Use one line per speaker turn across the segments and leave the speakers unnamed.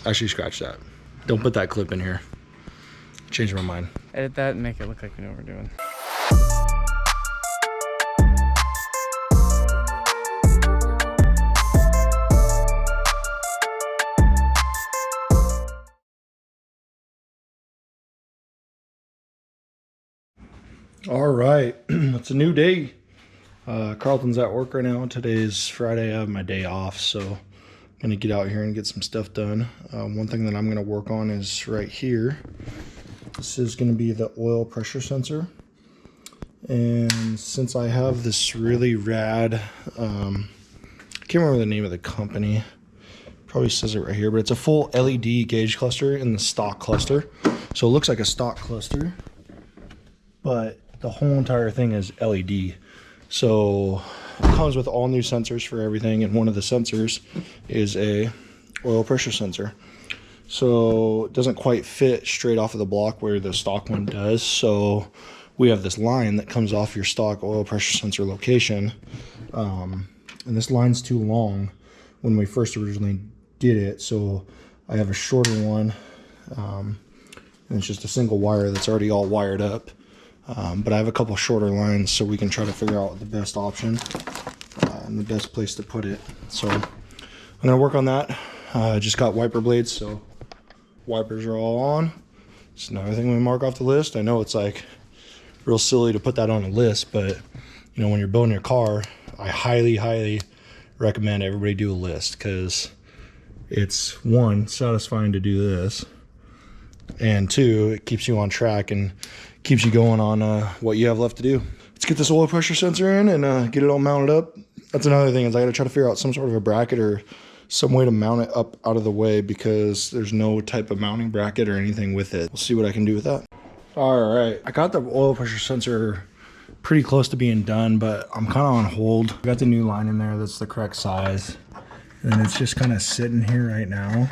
Actually, scratch that. Don't put that clip in here. Change my mind.
Edit that and make it look like we know what we're doing.
All right, it's a new day. Carlton's at work right now. Today is Friday. I have my day off, so I'm gonna get out here and get some stuff done. One thing that I'm gonna work on is right here. This is gonna be the oil pressure sensor. And since I have this really rad, I can't remember the name of the company. Probably says it right here, but it's a full LED gauge cluster in the stock cluster. So it looks like a stock cluster, but the whole entire thing is LED. So it comes with all new sensors for everything, and one of the sensors is a oil pressure sensor. So it doesn't quite fit straight off of the block where the stock one does. So we have this line that comes off your stock oil pressure sensor location. And this line's too long when we first originally did it. So I have a shorter one, and it's just a single wire that's already all wired up. But I have a couple shorter lines, so we can try to figure out the best option and the best place to put it. So I'm gonna work on that. I just got wiper blades, so wipers are all on. It's another thing we mark off the list. I know it's like real silly to put that on a list, but you know, when you're building your car, I highly recommend everybody do a list, because it's one, satisfying to do this, and two, it keeps you on track and keeps you going on what you have left to do. Let's get this oil pressure sensor in and get it all mounted up. That's another thing, is I gotta try to figure out some sort of a bracket or some way to mount it up out of the way, because there's no type of mounting bracket or anything with it. We'll see what I can do with that. All right, I got the oil pressure sensor pretty close to being done, but I'm kind of on hold. I got the new line in there that's the correct size, and it's just kind of sitting here right now.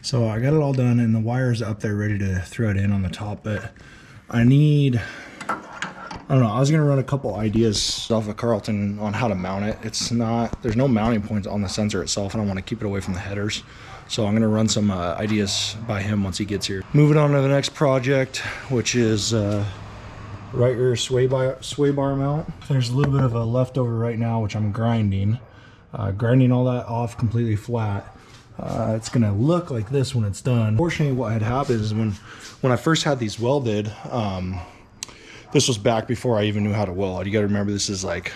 So I got it all done, and the wire's up there ready to thread in on the top, but I don't know, I was gonna run a couple ideas off of Carlton on how to mount it. There's no mounting points on the sensor itself, and I want to keep it away from the headers. So I'm gonna run some ideas by him once he gets here. Moving on to the next project, which is right rear sway bar mount. There's a little bit of a leftover right now, which I'm grinding all that off completely flat. It's gonna look like this when it's done. Unfortunately, what had happened is when I first had these welded, this was back before I even knew how to weld. You gotta remember, this is like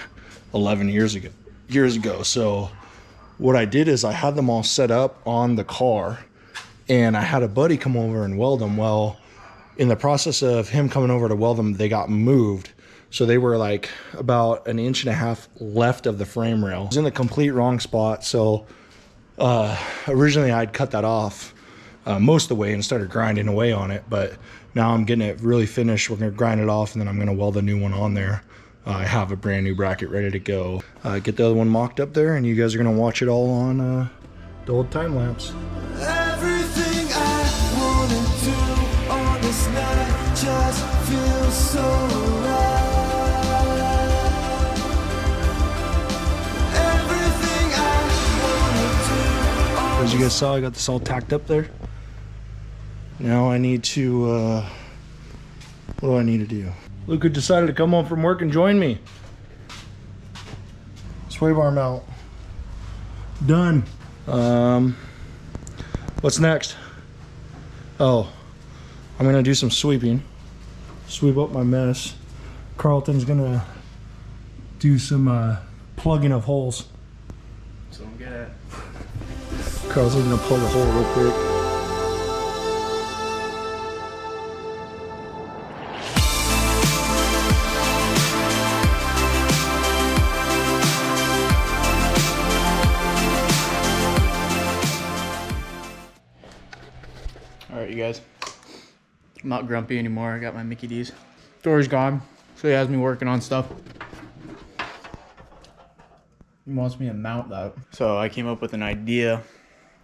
11 years ago. So what I did is I had them all set up on the car, and I had a buddy come over and weld them. Well, in the process of him coming over to weld them, they got moved. So they were like about 1.5 inches left of the frame rail. It was in the complete wrong spot. So originally I'd cut that off most of the way and started grinding away on it, but now I'm getting it really finished. We're gonna grind it off, and then I'm gonna weld a new one on there. I have a brand new bracket ready to go. Get the other one mocked up there, and you guys are gonna watch it all on the old time lapse.
Everything I wanna do on this night just feels so right. Everything I wanna do.
As you guys saw, I got this all tacked up there. Now I need to, what do I need to do? Luca decided to come home from work and join me. Sway bar mount. Done. What's next? Oh, I'm gonna do some sweeping. Sweep up my mess. Carlton's gonna do some plugging of holes.
So I'm good at.
Carlton's gonna plug a hole real quick.
Alright, you guys. I'm not grumpy anymore. I got my Mickey D's. Dory's gone, so he has me working on stuff. He wants me to mount that. So I came up with an idea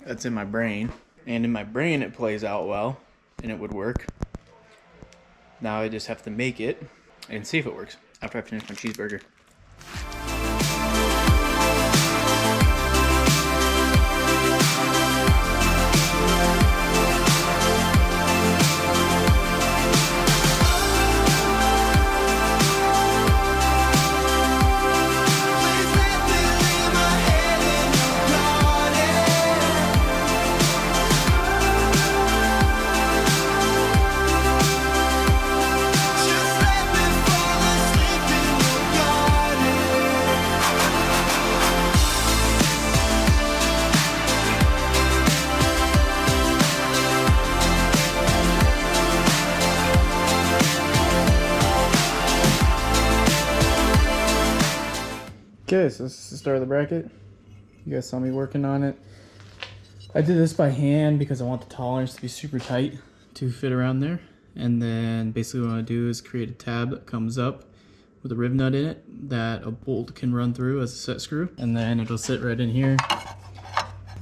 that's in my brain. And in my brain it plays out well, and it would work. Now I just have to make it and see if it works after I finish my cheeseburger. Okay, so this is the start of the bracket. You guys saw me working on it. I did this by hand because I want the tolerance to be super tight to fit around there. And then basically what I want to do is create a tab that comes up with a rib nut in it that a bolt can run through as a set screw. And then it'll sit right in here.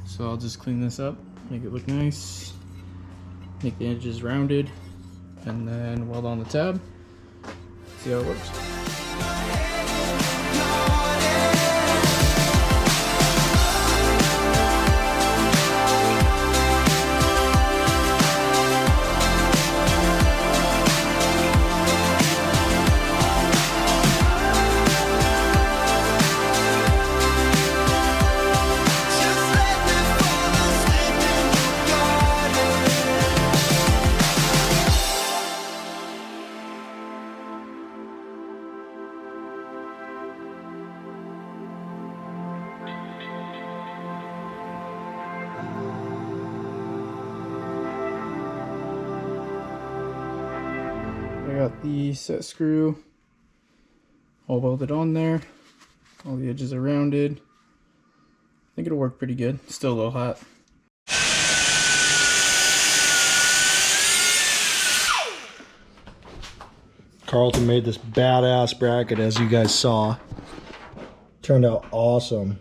So I'll just clean this up, make it look nice, make the edges rounded, and then weld on the tab. See how it works.
Just let me fall asleep in your garden.
I got the set screw all welded on there. All the edges are rounded. I think it'll work pretty good. Still a little hot.
Carlton made this badass bracket, as you guys saw. Turned out awesome.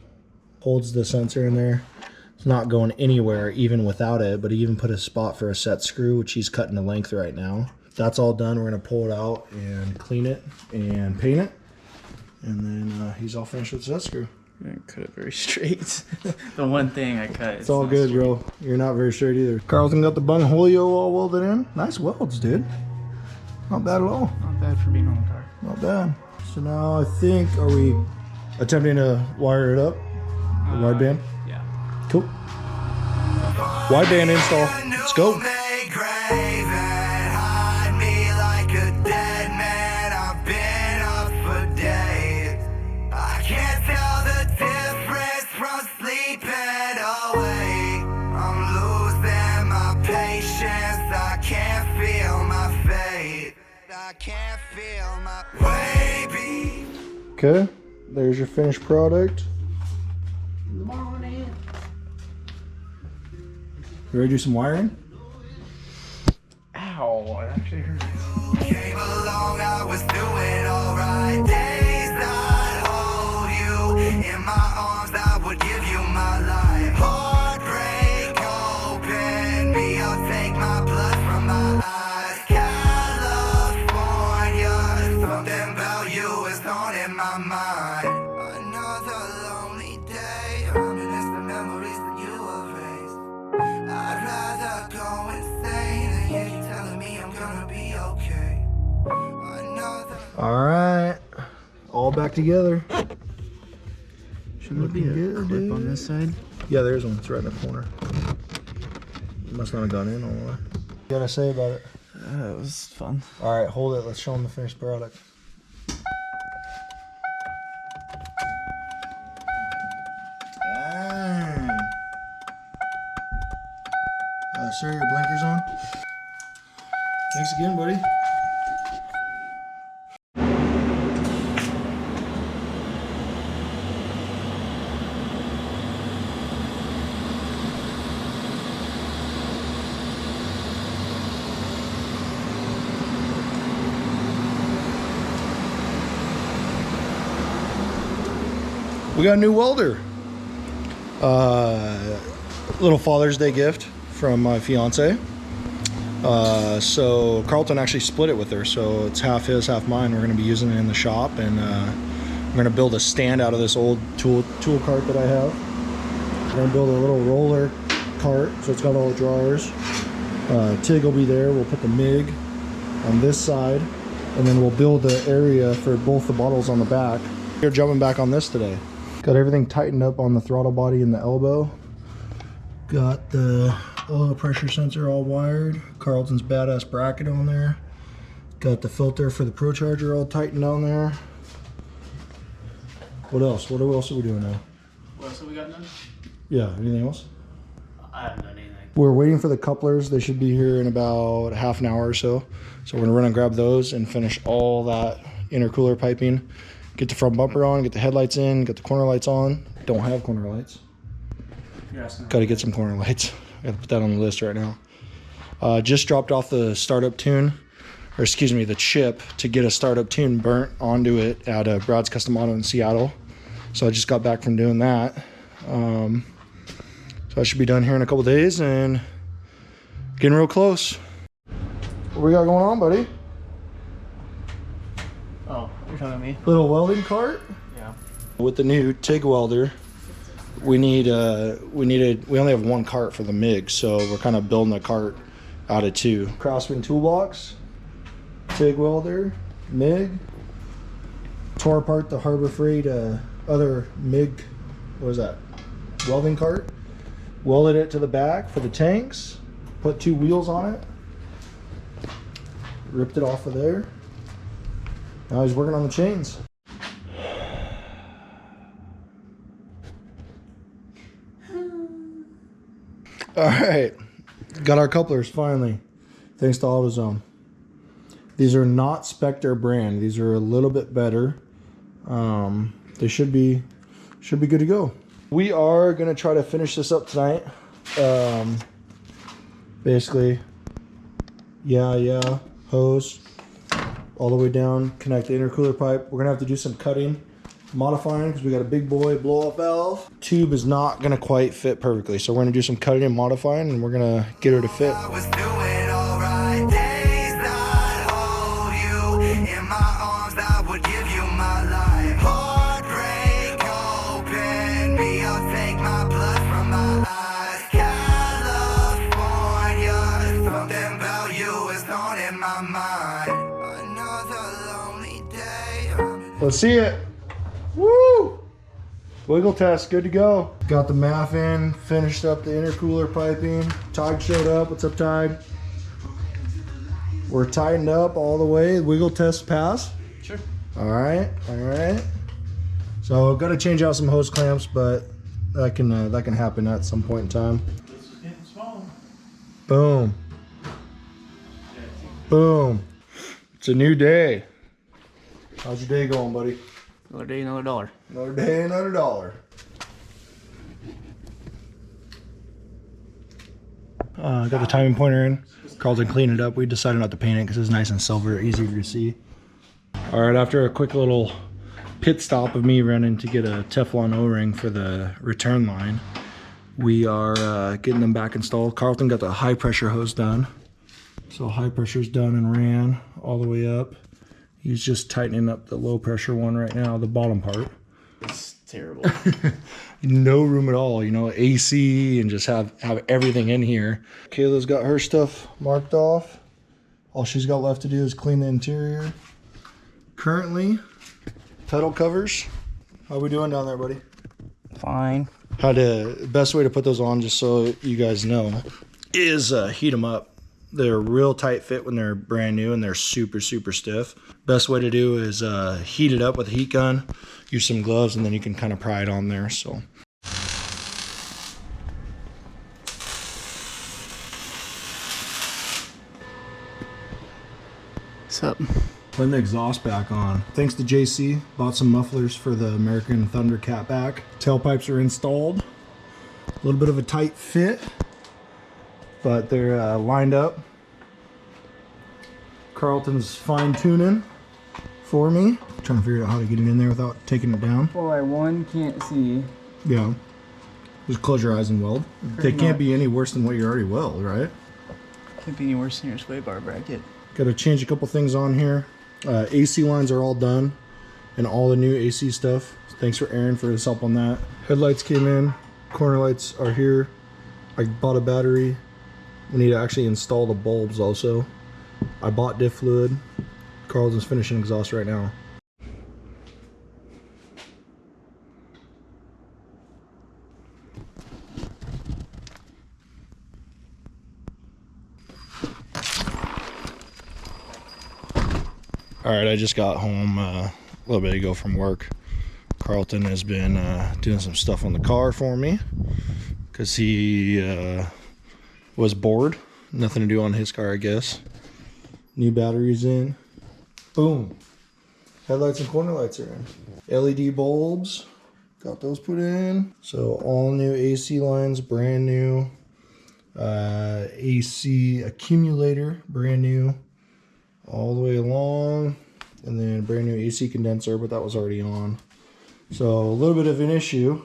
Holds the sensor in there. It's not going anywhere even without it, but he even put a spot for a set screw, which he's cutting the length right now. That's all done. We're gonna pull it out and clean it and paint it. And then he's all finished with the set screw.
I didn't cut it very straight. The one thing I cut.
It's all good, bro. You're not very straight either. Carlton got the Bungholio all welded in. Nice welds, dude. Not bad at all.
Not bad for being on the car.
Not bad. So now I think, are we attempting to wire it up? The wideband?
Yeah.
Cool. Wideband install. Let's go.
May grave and hide me like a dead man. I've been up for days. I can't tell the difference from sleeping awake. I'm losing my patience. I can't feel my fate. I can't feel my baby.
Okay, there's your finished product. You ready to do some wiring?
Ow, it actually hurts.
Came along, I was doing alright. Days I'd hold you in my arms, I would give you my life. Heartbreak, open me, I'll take my blood from my eyes. California, something about you is haunting my mind. Another lonely day, reminisce the memories that you erased. I'd rather go insane than hear you telling me I'm gonna be okay. Another.
All right, all back together.
Should there be a
Looking good,
clip on
dude.
this side?
Yeah, there's one. It's right in the corner. It must not have gone in all the way. What you gotta say about it?
It was fun.
All right, hold it. Let's show them the finished product. Sir, your blinkers on. Thanks again, buddy. We got a new welder. Little Father's Day gift from my fiance. So Carlton actually split it with her, so it's half his, half mine. We're going to be using it in the shop, and I'm going to build a stand out of this old tool cart that I have. We're going to build a little roller cart, so it's got all the drawers. Tig will be there. We'll put the MIG on this side, and then we'll build the area for both the bottles on the back. We're jumping back on this today. Got everything tightened up on the throttle body and the elbow. Got the oil pressure sensor all wired. Carlton's badass bracket on there. Got the filter for the Pro Charger all tightened on there. What else? What else are we doing now?
What else have we got done?
Yeah, anything else?
I haven't done anything.
We're waiting for the couplers. They should be here in about half an hour or so. So we're gonna run and grab those and finish all that intercooler piping. get the front bumper on, get the headlights in, get the corner lights on. Don't have corner lights. Got to get some corner lights. I got to put that on the list right now. Just dropped off the startup tune, or excuse me, the chip to get a startup tune burnt onto it at Brad's Custom Auto in Seattle. So I just got back from doing that. So I should be done here in a couple days and getting real close. What we got going on, buddy?
Oh, you're talking to me?
Little welding cart.
Yeah.
With the new TIG welder, we only have one cart for the MIG, so we're kind of building a cart out of two. Craftsman toolbox, TIG welder, MIG. Tore apart the Harbor Freight other MIG, what is that? Welding cart. Welded it to the back for the tanks. Put 2 wheels on it. Ripped it off of there. Now he's working on the chains. All right, got our couplers finally, thanks to AutoZone. These are not Spectre brand. These are a little bit better. They should be good to go. We are gonna try to finish this up tonight. Basically, hose all the way down, connect the intercooler pipe. We're gonna have to do some cutting, modifying, because we got a big boy blow off valve. Tube is not gonna quite fit perfectly, so we're gonna do some cutting and modifying, and we're gonna get her to fit.
I was doing alright. Days that hold you in my arms, I would give you my life. Heartbreak open me up, take my blood from my eyes. California, something about you is on in my mind. Another lonely day.
Let's see it. Woo! Wiggle test, good to go. Got the MAF in, finished up the intercooler piping. Tide showed up. What's up, Tide? We're tightened up all the way. Wiggle test passed.
Sure.
All right, all right. So got to change out some hose clamps, but that can happen at some point in time.
It's getting small.
Boom. Boom. It's a new day. How's your day going, buddy?
Another day, another dollar.
Another day, another dollar. Got the timing pointer in. Carlton cleaned it up. We decided not to paint it because it's nice and silver, easier to see. All right, after a quick little pit stop of me running to get a Teflon O-ring for the return line, we are getting them back installed. Carlton got the high pressure hose done. So high pressure's done and ran all the way up. He's just tightening up the low pressure one right now, the bottom part.
It's terrible.
No room at all, you know, AC and just have everything in here. Kayla's got her stuff marked off. All she's got left to do is clean the interior. Currently, pedal covers. How we doing down there, buddy?
Fine.
Best way to put those on, just so you guys know, is heat them up. They're real tight fit when they're brand new and they're super, super stiff. Best way to do is heat it up with a heat gun, use some gloves, and then you can kind of pry it on there. So.
What's up?
Putting the exhaust back on. Thanks to JC, bought some mufflers for the American Thunder catback. Tailpipes are installed. A little bit of a tight fit, but they're lined up. Carlton's fine tuning for me. Trying to figure out how to get it in there without taking it down.
Boy, one can't see.
Yeah. Just close your eyes and weld. They can't be any worse than what you already weld, right?
Can't be any worse than your sway bar bracket.
Got to change a couple things on here. AC lines are all done and all the new AC stuff. Thanks for Aaron for his help on that. Headlights came in. Corner lights are here. I bought a battery. We need to actually install the bulbs also. I bought diff fluid. Carlton's finishing exhaust right now. All right, I just got home a little bit ago from work. Carlton has been doing some stuff on the car for me because he was bored. Nothing to do on his car, I guess. New batteries in. Boom. Headlights and corner lights are in. LED bulbs, got those put in. So all new AC lines, brand new. AC accumulator, brand new. All the way along. And then brand new AC condenser, but that was already on. So a little bit of an issue.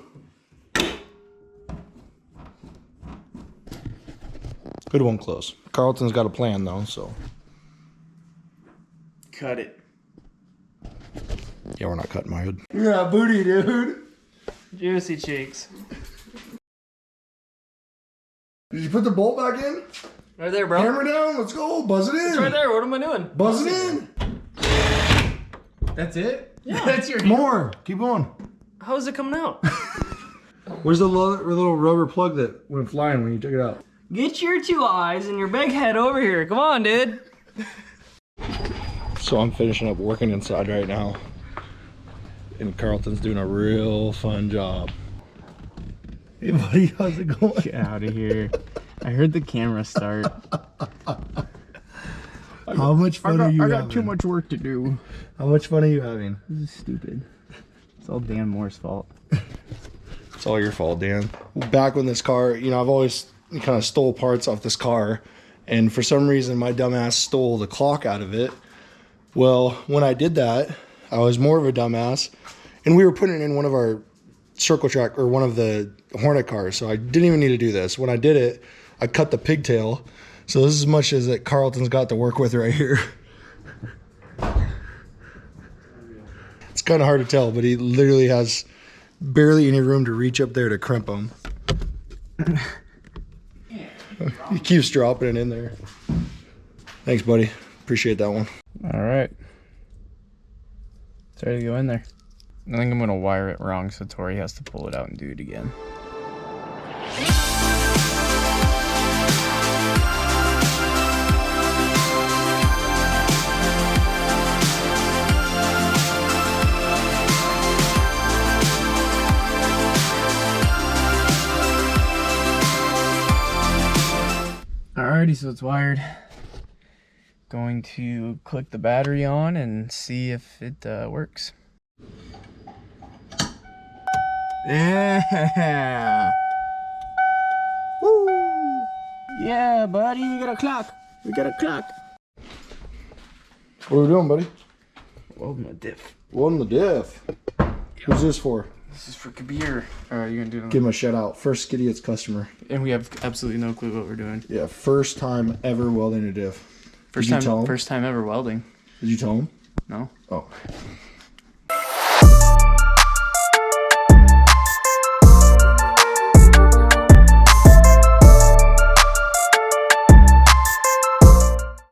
Hood won't close. Carlton's got a plan though, so.
Cut it.
Yeah, we're not cutting my hood. Yeah, booty, dude.
Juicy cheeks.
Did you put the bolt back in?
Right there, bro.
Hammer down, let's go. Buzz it in.
It's right there. What am I doing?
Buzz it in.
That's it?
Yeah.
That's your
More. Keep going.
How is it coming out?
Where's the little rubber plug that went flying when you took it out?
Get your two eyes and your big head over here. Come on, dude.
So I'm finishing up working inside right now. And Carlton's doing a real fun job. Hey buddy, how's it going?
Get out of here. I heard the camera start.
How much fun are you having?
I got too much work to do.
How much fun are you having?
This is stupid. It's all Dan Moore's fault.
It's all your fault, Dan. Back when this car, you know, I've always kind of stole parts off this car. And for some reason, my dumbass stole the clock out of it. Well, when I did that, I was more of a dumbass. And we were putting it in one of our circle track or one of the Hornet cars. So I didn't even need to do this. When I did it, I cut the pigtail. So this is as much as that Carlton's got to work with right here. It's kind of hard to tell, but he literally has barely any room to reach up there to crimp them. He keeps dropping it in there. Thanks, buddy. Appreciate that one.
All right. It's ready to go in there. I think I'm going to wire it wrong, so Tori has to pull it out and do it again. Alrighty, so it's wired. Going to click the battery on and see if it works. Yeah! Woo! Yeah, buddy, we got a clock. We got a clock.
What are we doing, buddy?
Welding the diff.
Welding the diff. Who's this for?
This is for Kabir. Alright, you're gonna do it.
Give him a shout out. First Skidiots customer.
And we have absolutely no clue what we're doing.
Yeah, first time ever welding a diff.
First time ever welding.
Did you tell him?
No.
Oh.